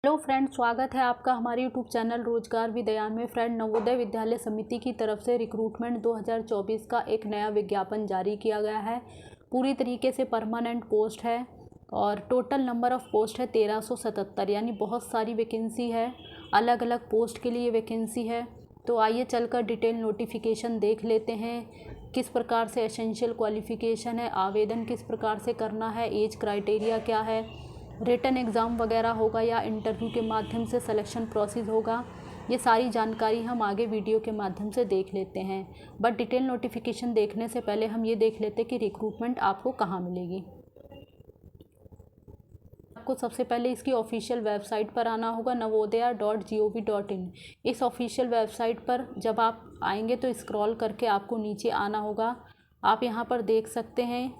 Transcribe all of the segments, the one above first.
Hello friend, स्वागत है आपका हमारे यूट्यूब चैनल रोजगार विद्यान में। फ्रेंड, नवोदय विद्यालय समिति की तरफ से रिक्रूटमेंट 2024 का एक नया विज्ञापन जारी किया गया है। पूरी तरीके से परमानेंट पोस्ट है और टोटल नंबर ऑफ़ पोस्ट है 1377, यानी बहुत सारी वैकेंसी है। अलग अलग पोस्ट के लिए वैकेंसी है। तो आइए चलकर डिटेल नोटिफिकेशन देख लेते हैं। किस प्रकार से एसेंशियल क्वालिफ़िकेशन है, आवेदन किस प्रकार से करना है, एज क्राइटेरिया क्या है, रिटन एग्ज़ाम वगैरह होगा या इंटरव्यू के माध्यम से सिलेक्शन प्रोसेस होगा, ये सारी जानकारी हम आगे वीडियो के माध्यम से देख लेते हैं। बट डिटेल नोटिफिकेशन देखने से पहले हम ये देख लेते हैं कि रिक्रूटमेंट आपको कहाँ मिलेगी। आपको सबसे पहले इसकी ऑफिशियल वेबसाइट पर आना होगा, navodaya.gov.in। इस ऑफिशियल वेबसाइट पर जब आप आएंगे तो स्क्रॉल करके आपको नीचे आना होगा। आप यहाँ पर देख सकते हैं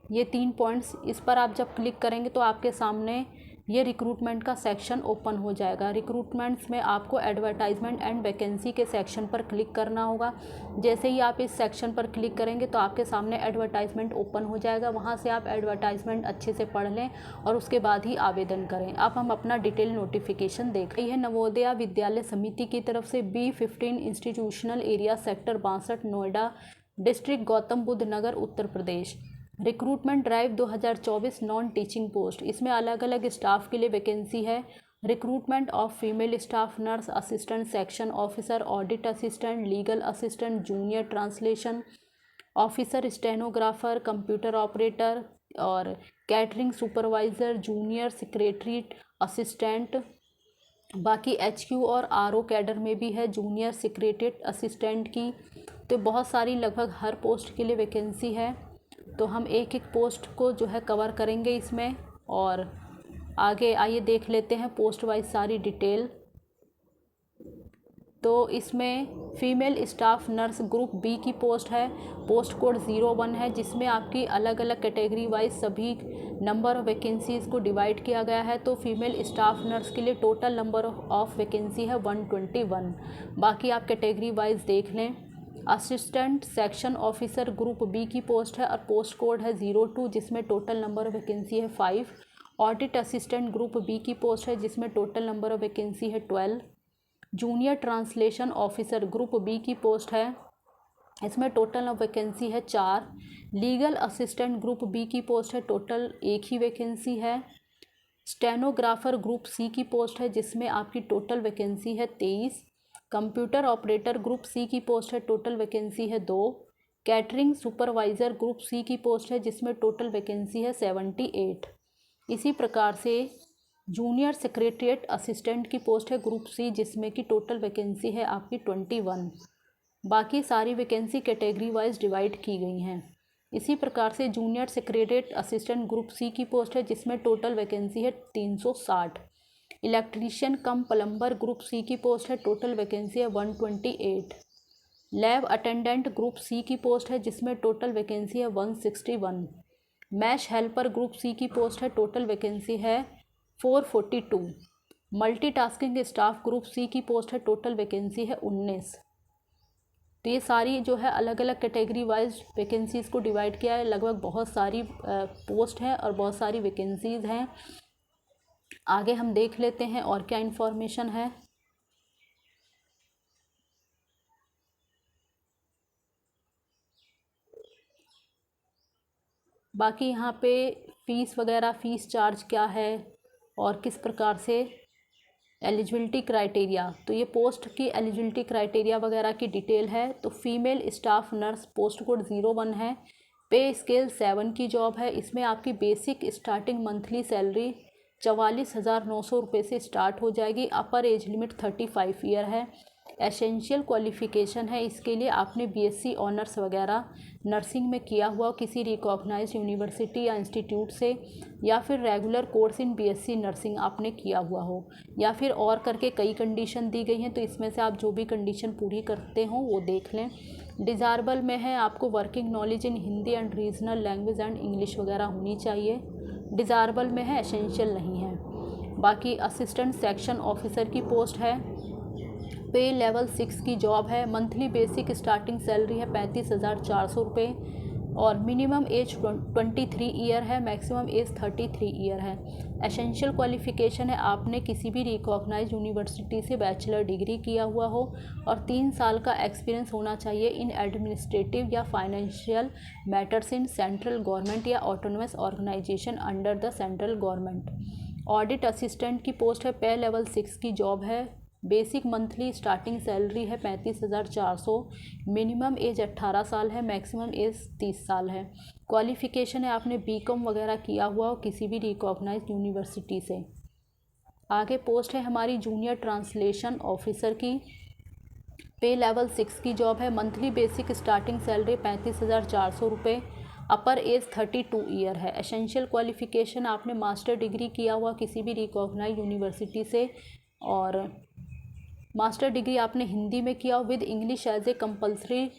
ये 3 पॉइंट्स, इस पर आप जब क्लिक करेंगे तो आपके सामने ये रिक्रूटमेंट का सेक्शन ओपन हो जाएगा। रिक्रूटमेंट्स में आपको एडवर्टाइजमेंट एंड वैकेंसी के सेक्शन पर क्लिक करना होगा। जैसे ही आप इस सेक्शन पर क्लिक करेंगे तो आपके सामने एडवर्टाइजमेंट ओपन हो जाएगा। वहाँ से आप एडवर्टाइजमेंट अच्छे से पढ़ लें और उसके बाद ही आवेदन करें। अब हम अपना डिटेल नोटिफिकेशन देख रही है। नवोदया विद्यालय समिति की तरफ से B15 institutional area sector 62 Noida district Gautam Buddh Nagar Uttar Pradesh. Recruitment drive 2024 non teaching post. इसमें अलग अलग स्टाफ के लिए वैकेंसी है। Recruitment of female staff, nurse assistant, section officer, audit assistant, legal assistant, junior translation officer, stenographer, computer operator और catering supervisor, junior secretary assistant. बाकी HQ और RO cadre में भी है जूनियर सेक्रेटरी असिस्टेंट की। तो बहुत सारी, लगभग हर पोस्ट के लिए वैकेंसी है। तो हम एक एक पोस्ट को जो है कवर करेंगे इसमें। और आगे आइए देख लेते हैं पोस्ट वाइज सारी डिटेल। तो इसमें female staff nurse group B की पोस्ट है, पोस्ट कोड 01 है, जिसमें आपकी अलग अलग कैटेगरी वाइज सभी नंबर ऑफ़ वैकेंसीज़ को डिवाइड किया गया है। तो फीमेल स्टाफ नर्स के लिए टोटल नंबर ऑफ़ वैकेंसी है 121। बाकी आप कैटेगरी वाइज देख लें। Assistant section officer group B की पोस्ट है और पोस्ट कोड है 02, जिसमें टोटल नंबर ऑफ वैकेंसी है 5। ऑडिट असिस्टेंट ग्रुप B की पोस्ट है, जिसमें टोटल नंबर ऑफ वैकेंसी है 12। Junior translation officer group B की पोस्ट है, इसमें टोटल ऑफ वैकेंसी है 4। लीगल असिस्टेंट ग्रुप B की पोस्ट है, टोटल 1 ही वैकेंसी है। स्टेनोग्राफर ग्रुप C की पोस्ट है, जिसमें आपकी टोटल वैकेंसी है 23। कंप्यूटर ऑपरेटर ग्रुप C की पोस्ट है, टोटल वैकेंसी है 2। कैटरिंग सुपरवाइज़र ग्रुप C की पोस्ट है, जिसमें टोटल वैकेंसी है 78। इसी प्रकार से जूनियर सेक्रेटरीट असिस्टेंट की पोस्ट है ग्रुप C, जिसमें की टोटल वैकेंसी है आपकी 21। बाकी सारी वैकेंसी कैटेगरी वाइज डिवाइड की गई हैं। इसी प्रकार से junior secretariat assistant group C की पोस्ट है, जिसमें टोटल वैकेंसी है 360। इलेक्ट्रीशियन कम प्लम्बर ग्रुप C की पोस्ट है, टोटल वैकेंसी है 128। लैब अटेंडेंट ग्रुप C की पोस्ट है, जिसमें टोटल वैकेंसी है 161। मैश हेल्पर ग्रुप C की पोस्ट है, टोटल वैकेंसी है 442। मल्टीटास्किंग स्टाफ ग्रुप C की पोस्ट है, टोटल वैकेंसी है 19। तो ये सारी जो है अलग अलग कैटेगरी वाइज वैकेंसीज़ को डिवाइड किया है। लगभग बहुत सारी पोस्ट हैं और बहुत सारी वैकेंसीज़ हैं। आगे हम देख लेते हैं और क्या इन्फॉर्मेशन है। बाकी यहाँ पे फ़ीस वगैरह, फ़ीस चार्ज क्या है और किस प्रकार से एलिजिबिलिटी क्राइटेरिया, तो ये पोस्ट की एलिजिबिलिटी क्राइटेरिया वगैरह की डिटेल है। तो female staff nurse post code 01 है, पे स्केल 7 की जॉब है। इसमें आपकी बेसिक स्टार्टिंग मंथली सैलरी 44,900 रुपये से स्टार्ट हो जाएगी। अपर एज लिमिट 35 ईयर है। एसेंशियल क्वालिफ़िकेशन है इसके लिए आपने BSc ऑनर्स वगैरह नर्सिंग में किया हुआ किसी रिकॉग्नाइज्ड यूनिवर्सिटी या इंस्टीट्यूट से, या फिर regular course in BSc nursing आपने किया हुआ हो, या फिर और करके कई कंडीशन दी गई हैं। तो इसमें से आप जो भी कंडीशन पूरी करते हो वो देख लें। डिज़ायरेबल में है आपको working knowledge in Hindi and regional language and English वगैरह होनी चाहिए। डिज़ायरेबल में है, एसेंशियल नहीं है। बाकी असिस्टेंट सेक्शन ऑफिसर की पोस्ट है, पे लेवल 6 की जॉब है। मंथली बेसिक स्टार्टिंग सैलरी है 35,400 रुपये और मिनिमम एज 23 ईयर है, मैक्सिमम एज 33 ईयर है। एसेंशियल क्वालिफ़िकेशन है आपने किसी भी रिकॉग्नाइज यूनिवर्सिटी से बैचलर डिग्री किया हुआ हो और 3 साल का एक्सपीरियंस होना चाहिए इन एडमिनिस्ट्रेटिव या financial matters in central government या autonomous organisation under the central government. Audit assistant की पोस्ट है, पे लेवल 6 की जॉब है, बेसिक मंथली स्टार्टिंग सैलरी है 35,400, मिनिमम एज 18 साल है, मैक्सिमम एज 30 साल है। क्वालिफ़िकेशन है आपने बीकॉम वगैरह किया हुआ हो किसी भी रिकॉग्नाइज्ड यूनिवर्सिटी से। आगे पोस्ट है हमारी जूनियर ट्रांसलेशन ऑफिसर की, पे लेवल 6 की जॉब है, मंथली बेसिक स्टार्टिंग सैलरी 35,400 रुपये, अपर एज 32 ईयर है। एसेंशियल क्वालिफ़िकेशन आपने मास्टर डिग्री किया हुआ किसी भी रिकॉग्नाइज्ड यूनिवर्सिटी से और मास्टर डिग्री आपने हिंदी में किया with English as a compulsory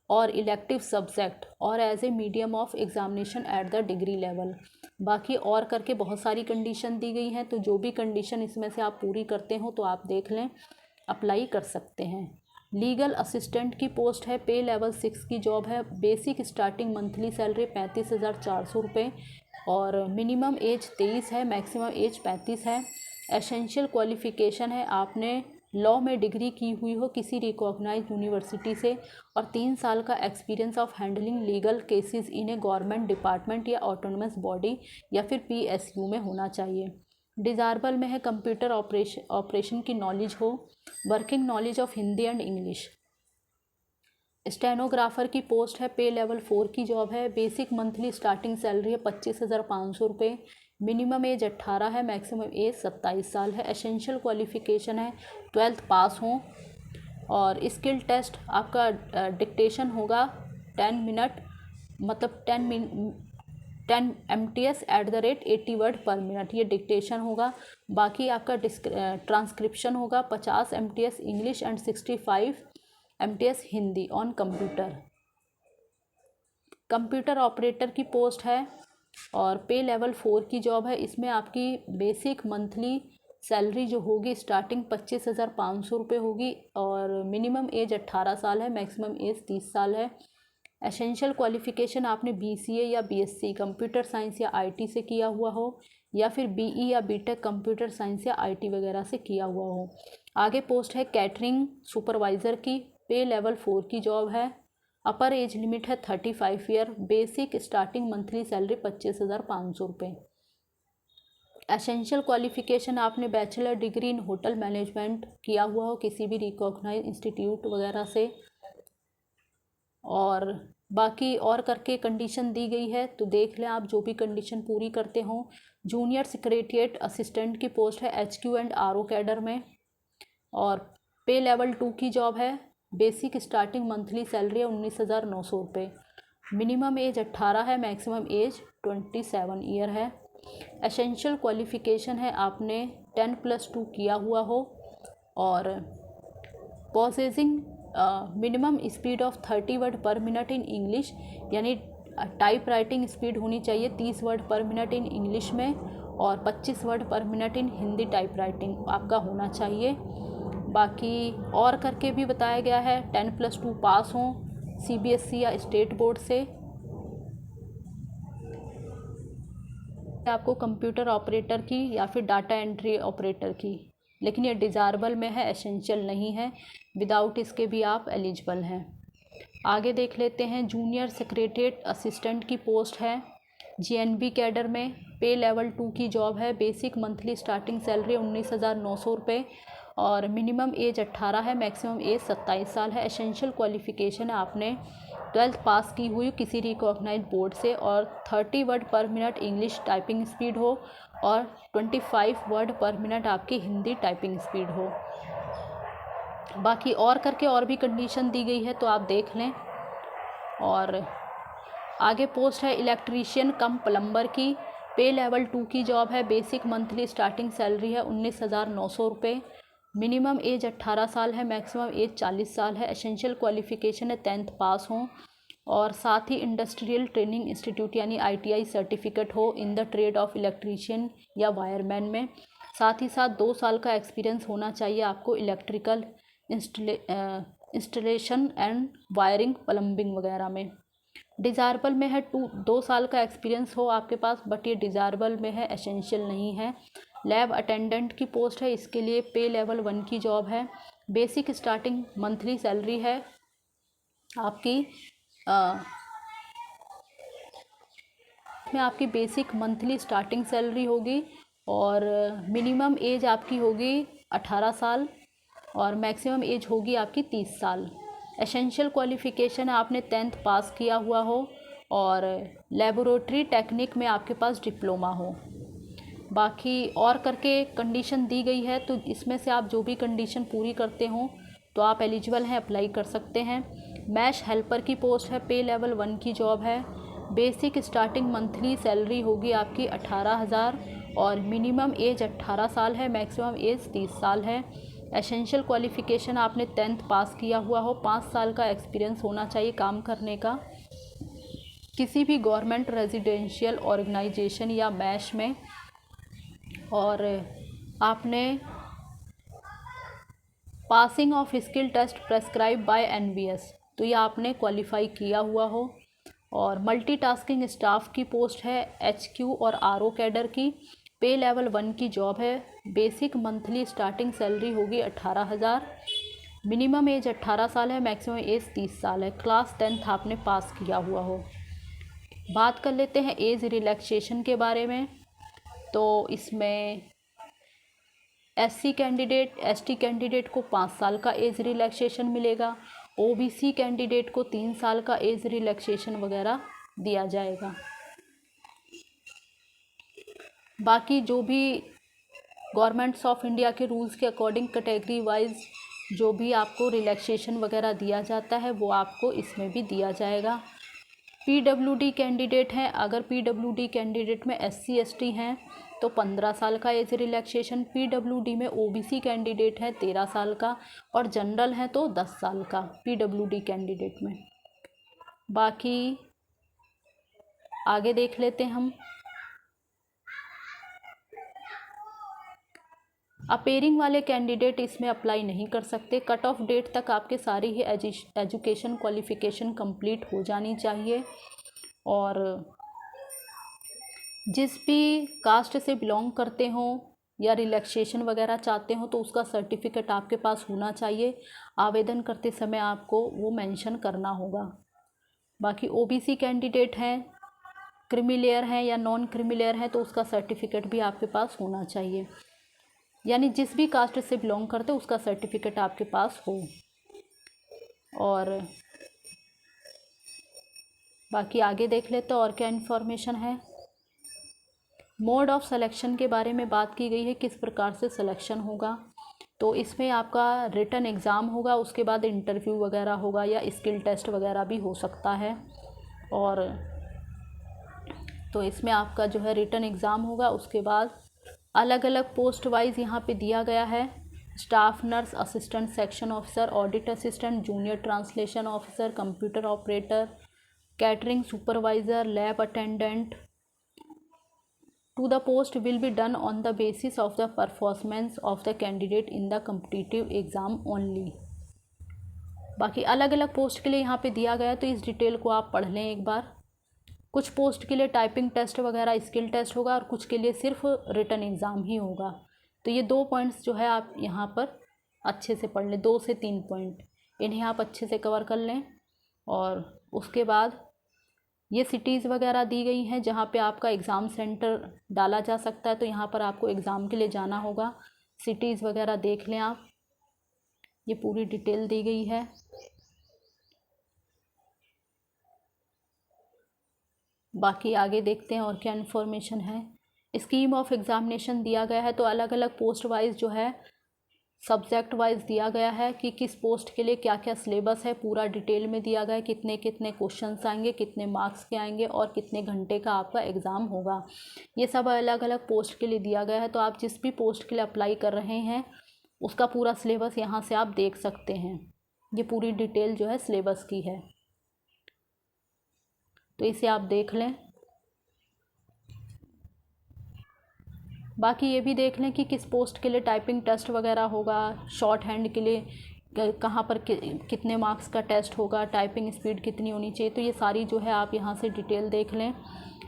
और इलेक्टिव सब्जेक्ट और as a medium of examination at the degree level. बाकी और करके बहुत सारी कंडीशन दी गई हैं, तो जो भी कंडीशन इसमें से आप पूरी करते हो तो आप देख लें, अप्लाई कर सकते हैं। लीगल असिस्टेंट की पोस्ट है, पे लेवल 6 की जॉब है, बेसिक स्टार्टिंग मंथली सैलरी 35,400 रुपये और मिनिमम एज 23 है, मैक्सिमम एज 35 है। एसेंशियल क्वालिफ़िकेशन है आपने लॉ में डिग्री की हुई हो किसी रिकॉग्नाइज यूनिवर्सिटी से और 3 साल का experience of handling legal cases in A government department या ऑटोनमस बॉडी या फिर पीएसयू में होना चाहिए। डिज़ायरेबल में है कंप्यूटर ऑपरेशन की नॉलेज हो, working knowledge of Hindi and English. Stenographer की पोस्ट है, पे लेवल 4 की जॉब है, बेसिक मंथली स्टार्टिंग सैलरी है 25,500 रुपये, मिनिमम एज 18 है, मैक्सिमम एज 27 साल है। एसेंशियल क्वालिफ़िकेशन है 12th पास हो और स्किल टेस्ट आपका डिक्टेशन होगा 10 मिनट, मतलब 10 MTS @ 80 वर्ड पर मिनट ये डिक्टेशन होगा। बाकी आपका ट्रांसक्रिप्शन होगा 50 MTS English and 65 MTS Hindi on computer. Computer operator की पोस्ट है और पे लेवल 4 की जॉब है, इसमें आपकी बेसिक मंथली सैलरी जो होगी स्टार्टिंग 25,500 रुपये होगी और मिनिमम एज 18 साल है, मैक्सिमम एज 30 साल है। एसेंशियल क्वालिफ़िकेशन आपने BCA या BSc कंप्यूटर साइंस या IT से किया हुआ हो या फिर BE या BTech कंप्यूटर साइंस या IT वगैरह से किया हुआ हो। आगे पोस्ट है कैटरिंग सुपरवाइज़र की, पे लेवल 4 की जॉब है, अपर एज लिमिट है 35 year, basic starting monthly salary 25,500 रुपये। एसेंशियल क्वालिफ़िकेशन आपने bachelor degree in hotel management किया हुआ हो किसी भी रिकॉग्नाइज इंस्टीट्यूट वगैरह से और बाकी और करके कंडीशन दी गई है, तो देख लें आप जो भी कंडीशन पूरी करते हों। जूनियर सेक्रेटरिएट असिस्टेंट की पोस्ट है HQ एंड RO कैडर में और पे लेवल 2 की जॉब है, बेसिक स्टार्टिंग मंथली सैलरी है 19,900 रुपये, मिनिमम एज 18 है, मैक्सिमम एज 27 ईयर है। एसेंशियल क्वालिफ़िकेशन है आपने 10+2 किया हुआ हो और possessing minimum speed of 30 word per minute in English, यानी टाइप राइटिंग स्पीड होनी चाहिए 30 word per minute in English में और 25 वर्ड पर मिनट इन हिंदी टाइप राइटिंग आपका होना चाहिए। बाकी और करके भी बताया गया है 10+2 पास हों CBSE या स्टेट बोर्ड से। आपको कंप्यूटर ऑपरेटर की या फिर डाटा एंट्री ऑपरेटर की, लेकिन ये डिज़ायरेबल में है, एसेंशियल नहीं है, विदाउट इसके भी आप एलिजिबल हैं। आगे देख लेते हैं जूनियर सेक्रेटरिएट असिस्टेंट की पोस्ट है GNB कैडर में, पे लेवल 2 की जॉब है, बेसिक मंथली स्टार्टिंग सैलरी 19,900 रुपये और मिनिमम एज 18 है, मैक्सिमम एज 27 साल है। एसेंशियल क्वालिफ़िकेशन आपने 12th पास की हुई किसी रिकॉग्नाइज्ड बोर्ड से और 30 word per minute English typing speed हो और 25 वर्ड पर मिनट आपकी हिंदी टाइपिंग स्पीड हो। बाकी और करके और भी कंडीशन दी गई है, तो आप देख लें। और आगे पोस्ट है इलेक्ट्रीशियन कम प्लम्बर की, पे लेवल 2 की जॉब है, बेसिक मंथली स्टार्टिंग सैलरी है 19,900 रुपये, मिनिमम एज 18 साल है, मैक्सिमम एज 40 साल है। एसेंशियल क्वालिफ़िकेशन है 10th पास हो और साथ ही इंडस्ट्रियल ट्रेनिंग इंस्टीट्यूट यानी ITI सर्टिफिकेट हो in the trade off electrician या वायरमैन में। साथ ही साथ 2 साल का एक्सपीरियंस होना चाहिए आपको electrical installation and wiring plumbing वगैरह में। डिज़ायरेबल में है 2 साल का एक्सपीरियंस हो आपके पास, बट ये डिज़ायरेबल में है, एसेंशियल नहीं है। लैब अटेंडेंट की पोस्ट है, इसके लिए पे लेवल 1 की जॉब है। बेसिक स्टार्टिंग मंथली सैलरी है आपकी में आपकी बेसिक मंथली स्टार्टिंग सैलरी होगी और मिनिमम एज आपकी होगी 18 साल और मैक्सिमम एज होगी आपकी 30 साल। एसेंशियल क्वालिफ़िकेशन आपने 10th पास किया हुआ हो और लेबोरेटरी टेक्निक में आपके पास डिप्लोमा हो। बाकी और करके कंडीशन दी गई है, तो इसमें से आप जो भी कंडीशन पूरी करते हो तो आप एलिजिबल हैं, अप्लाई कर सकते हैं। मैश हेल्पर की पोस्ट है, पे लेवल 1 की जॉब है। बेसिक स्टार्टिंग मंथली सैलरी होगी आपकी 18,000 और मिनिमम एज 18 साल है, मैक्सिमम एज 30 साल है। एसेंशियल क्वालिफ़िकेशन आपने 10th पास किया हुआ हो, 5 साल का एक्सपीरियंस होना चाहिए काम करने का किसी भी गवर्नमेंट रेजिडेंशियल ऑर्गेनाइजेशन या मैश में, और आपने passing of skill test prescribe by NVS, तो ये आपने क्वालिफाई किया हुआ हो। और मल्टीटास्किंग स्टाफ की पोस्ट है एचक्यू और आरओ कैडर की, पे लेवल 1 की जॉब है। बेसिक मंथली स्टार्टिंग सैलरी होगी 18,000, मिनिमम एज 18 साल है, मैक्सिमम एज 30 साल है। क्लास 10th आपने पास किया हुआ हो। बात कर लेते हैं एज रिलैक्सेशन के बारे में। तो इसमें एससी कैंडिडेट एसटी कैंडिडेट को 5 साल का एज रिलैक्सेशन मिलेगा, ओबीसी कैंडिडेट को 3 साल का एज रिलैक्सेशन वगैरह दिया जाएगा। बाकी जो भी गवर्नमेंट्स ऑफ इंडिया के रूल्स के अकॉर्डिंग कैटेगरी वाइज जो भी आपको रिलैक्सेशन वगैरह दिया जाता है वो आपको इसमें भी दिया जाएगा। पीडब्ल्यूडी कैंडिडेट हैं, अगर पीडब्ल्यूडी कैंडिडेट में एससी एसटी हैं तो 15 साल का एज रिलैक्सेशन, पीडब्ल्यूडी में ओबीसी कैंडिडेट है 13 साल का और जनरल हैं तो 10 साल का पीडब्ल्यूडी कैंडिडेट में। बाकी आगे देख लेते हैं हम। अपेयरिंग वाले कैंडिडेट इसमें अप्लाई नहीं कर सकते। कट ऑफ डेट तक आपके सारी ही एजुकेशन क्वालिफ़िकेशन कंप्लीट हो जानी चाहिए और जिस भी कास्ट से बिलोंग करते हो या रिलैक्सेशन वगैरह चाहते हो तो उसका सर्टिफिकेट आपके पास होना चाहिए। आवेदन करते समय आपको वो मेंशन करना होगा। बाकी ओबीसी कैंडिडेट हैं, क्रीमी हैं या नॉन क्रीमी हैं तो उसका सर्टिफिकेट भी आपके पास होना चाहिए, यानी जिस भी कास्ट से बिलोंग करते हो उसका सर्टिफिकेट आपके पास हो। और बाकी आगे देख लेते हैं और क्या इन्फॉर्मेशन है। मोड ऑफ सिलेक्शन के बारे में बात की गई है, किस प्रकार से सिलेक्शन होगा। तो इसमें आपका रिटन एग्ज़ाम होगा, उसके बाद इंटरव्यू वगैरह होगा या स्किल टेस्ट वगैरह भी हो सकता है। और तो इसमें आपका जो है रिटन एग्ज़ाम होगा, उसके बाद अलग अलग पोस्ट वाइज यहाँ पे दिया गया है। Staff nurse, assistant section officer, audit assistant, junior translation officer, computer operator, catering supervisor, lab attendant. To the post will be done on the basis of the performance of the candidate in the competitive exam only। बाकी अलग अलग post के लिए यहाँ पे दिया गया है, तो इस डिटेल को आप पढ़ लें एक बार। कुछ पोस्ट के लिए टाइपिंग टेस्ट वगैरह स्किल टेस्ट होगा और कुछ के लिए सिर्फ रिटन एग्ज़ाम ही होगा। तो ये 2 पॉइंट्स जो है आप यहाँ पर अच्छे से पढ़ लें, 2 से 3 पॉइंट इन्हें आप अच्छे से कवर कर लें। और उसके बाद ये सिटीज़ वगैरह दी गई हैं जहाँ पे आपका एग्ज़ाम सेंटर डाला जा सकता है, तो यहाँ पर आपको एग्ज़ाम के लिए जाना होगा। सिटीज़ वगैरह देख लें आप, ये पूरी डिटेल दी गई है। बाकी आगे देखते हैं और क्या इन्फॉर्मेशन है। स्कीम ऑफ एग्ज़ामिनेशन दिया गया है, तो अलग अलग पोस्ट वाइज जो है सब्जेक्ट वाइज दिया गया है कि किस पोस्ट के लिए क्या क्या सिलेबस है, पूरा डिटेल में दिया गया है। कितने कितने क्वेश्चंस आएंगे, कितने मार्क्स के आएंगे और कितने घंटे का आपका एग्ज़ाम होगा, ये सब अलग अलग पोस्ट के लिए दिया गया है। तो आप जिस भी पोस्ट के लिए अप्लाई कर रहे हैं उसका पूरा सिलेबस यहाँ से आप देख सकते हैं। ये पूरी डिटेल जो है सिलेबस की है, तो इसे आप देख लें। बाकी ये भी देख लें कि किस पोस्ट के लिए टाइपिंग टेस्ट वगैरह होगा, शॉर्ट हैंड के लिए कहाँ पर कितने मार्क्स का टेस्ट होगा, टाइपिंग स्पीड कितनी होनी चाहिए, तो ये सारी जो है आप यहाँ से डिटेल देख लें।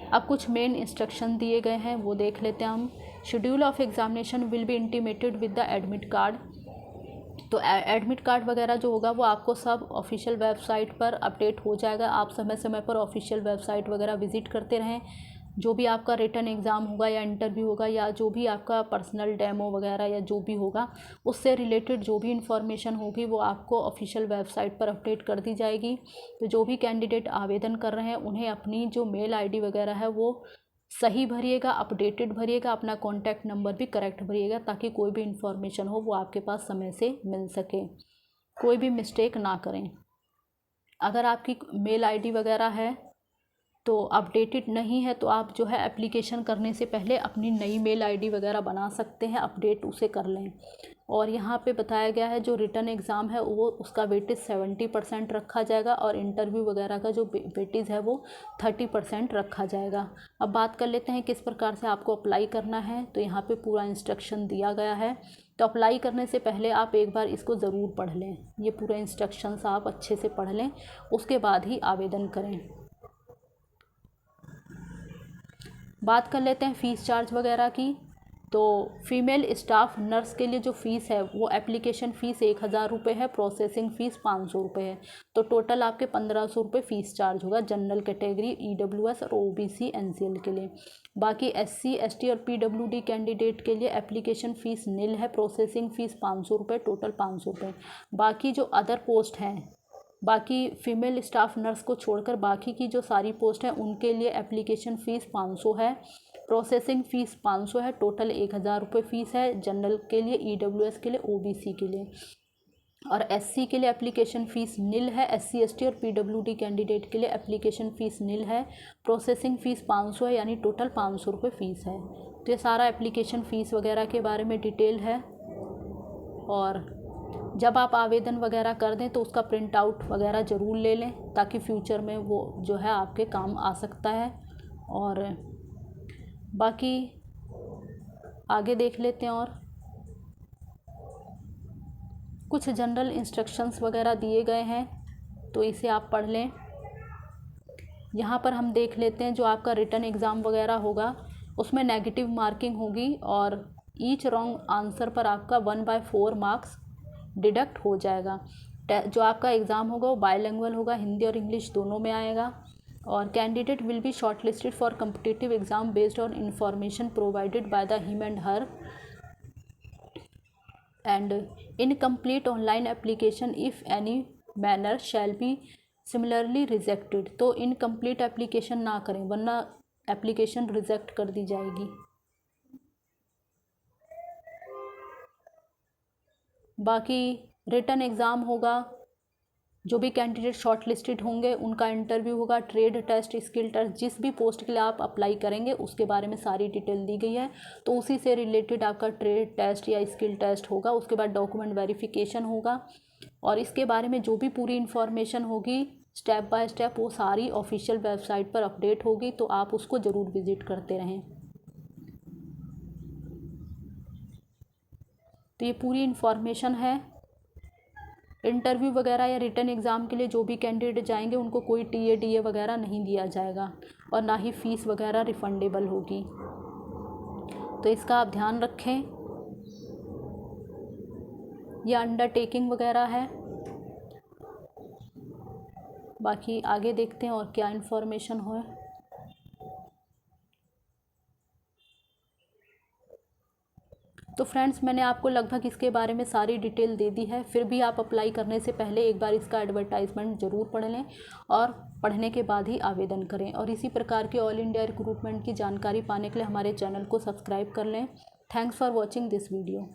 अब कुछ मेन इंस्ट्रक्शन दिए गए हैं वो देख लेते हैं हम। Schedule of examination will be intimated with the admit card. तो एडमिट कार्ड वगैरह जो होगा वो आपको सब ऑफिशियल वेबसाइट पर अपडेट हो जाएगा। आप समय समय पर ऑफिशियल वेबसाइट वगैरह विजिट करते रहें। जो भी आपका रिटन एग्ज़ाम होगा या इंटरव्यू होगा या जो भी आपका पर्सनल डेमो वगैरह या जो भी होगा उससे रिलेटेड जो भी इंफॉर्मेशन होगी वो आपको ऑफिशियल वेबसाइट पर अपडेट कर दी जाएगी। तो जो भी कैंडिडेट आवेदन कर रहे हैं उन्हें अपनी जो मेल आईडी वगैरह है वो सही भरिएगा, अपडेटेड भरिएगा, अपना कॉन्टैक्ट नंबर भी करेक्ट भरिएगा ताकि कोई भी इंफॉर्मेशन हो वो आपके पास समय से मिल सके। कोई भी मिस्टेक ना करें। अगर आपकी मेल आईडी वगैरह है तो अपडेटेड नहीं है तो आप जो है एप्लीकेशन करने से पहले अपनी नई मेल आईडी वगैरह बना सकते हैं, अपडेट उसे कर लें। और यहाँ पे बताया गया है जो रिटन एग्ज़ाम है वो उसका वेटेज 70% रखा जाएगा और इंटरव्यू वगैरह का जो वेटेज है वो 30% रखा जाएगा। अब बात कर लेते हैं किस प्रकार से आपको अप्लाई करना है। तो यहाँ पे पूरा इंस्ट्रक्शन दिया गया है। तो अप्लाई करने से पहले आप एक बार इसको ज़रूर पढ़ लें, ये पूरे इंस्ट्रक्शंस आप अच्छे से पढ़ लें, उसके बाद ही आवेदन करें। बात कर लेते हैं फ़ीस चार्ज वगैरह की। तो फीमेल स्टाफ नर्स के लिए जो फ़ीस है वो एप्लीकेशन फ़ीस 1000 रुपये है, प्रोसेसिंग फ़ीस 500 रुपये है। तो टोटल आपके 1500 रुपये फ़ीस चार्ज होगा जनरल कैटेगरी, EWS और OBC NCL के लिए। बाकी SC ST और PWD कैंडिडेट के लिए एप्लीकेशन फ़ीस निल है, प्रोसेसिंग फ़ीस 500 रुपये, टोटल 500 रुपये। बाकी जो अदर पोस्ट हैं, बाकी फ़ीमेल स्टाफ नर्स को छोड़कर बाकी की जो सारी पोस्ट हैं उनके लिए एप्लीकेशन फ़ीस 500 है, प्रोसेसिंग फ़ीस 500 है, टोटल 1000 रुपये फ़ीस है जनरल के लिए, EWS के लिए, OBC के लिए। और SC के लिए एप्लीकेशन फ़ीस निल है, SC ST और PWD कैंडिडेट के लिए एप्लीकेशन फ़ीस निल है, प्रोसेसिंग फ़ीस 500 है, यानी टोटल 500 रुपये फ़ीस है। तो ये सारा एप्लीकेशन फ़ीस वगैरह के बारे में डिटेल है। और जब आप आवेदन वगैरह कर दें तो उसका प्रिंट आउट वगैरह ज़रूर ले लें ताकि फ्यूचर में वो जो है आपके काम आ सकता है। और बाकी आगे देख लेते हैं। और कुछ जनरल इंस्ट्रक्शंस वगैरह दिए गए हैं तो इसे आप पढ़ लें। यहाँ पर हम देख लेते हैं जो आपका रिटन एग्ज़ाम वगैरह होगा उसमें नेगेटिव मार्किंग होगी और ईच रॉन्ग आंसर पर आपका 1/4 मार्क्स डिडक्ट हो जाएगा। जो आपका एग्ज़ाम होगा वो बायलैंग्वेज होगा, हिंदी और इंग्लिश दोनों में आएगा। और candidate will be shortlisted for competitive exam based on information provided by the him and her and incomplete online application if any manner shall be similarly rejected. तो इनकम्प्लीट एप्लीकेशन ना करें वरना एप्लीकेशन रिजेक्ट कर दी जाएगी। बाकी written exam होगा, जो भी कैंडिडेट शॉर्ट लिस्टेड होंगे उनका इंटरव्यू होगा, ट्रेड टेस्ट, स्किल टेस्ट, जिस भी पोस्ट के लिए आप अप्लाई करेंगे उसके बारे में सारी डिटेल दी गई है। तो उसी से रिलेटेड आपका ट्रेड टेस्ट या स्किल टेस्ट होगा। उसके बाद डॉक्यूमेंट वेरिफिकेशन होगा और इसके बारे में जो भी पूरी इन्फॉर्मेशन होगी स्टेप बाय स्टेप वो सारी ऑफिशियल वेबसाइट पर अपडेट होगी। तो आप उसको ज़रूर विज़िट करते रहें। तो ये पूरी इन्फॉर्मेशन है। इंटरव्यू वगैरह या रिटन एग्ज़ाम के लिए जो भी कैंडिडेट जाएंगे उनको कोई TA DA वगैरह नहीं दिया जाएगा और ना ही फ़ीस वगैरह रिफंडेबल होगी। तो इसका आप ध्यान रखें। यह अंडरटेकिंग वगैरह है। बाकी आगे देखते हैं और क्या इन्फॉर्मेशन हो। तो फ्रेंड्स मैंने आपको लगभग इसके बारे में सारी डिटेल दे दी है। फिर भी आप अप्लाई करने से पहले एक बार इसका एडवर्टाइजमेंट ज़रूर पढ़ लें और पढ़ने के बाद ही आवेदन करें। और इसी प्रकार के ऑल इंडिया रिक्रूटमेंट की जानकारी पाने के लिए हमारे चैनल को सब्सक्राइब कर लें। Thanks for watching this video.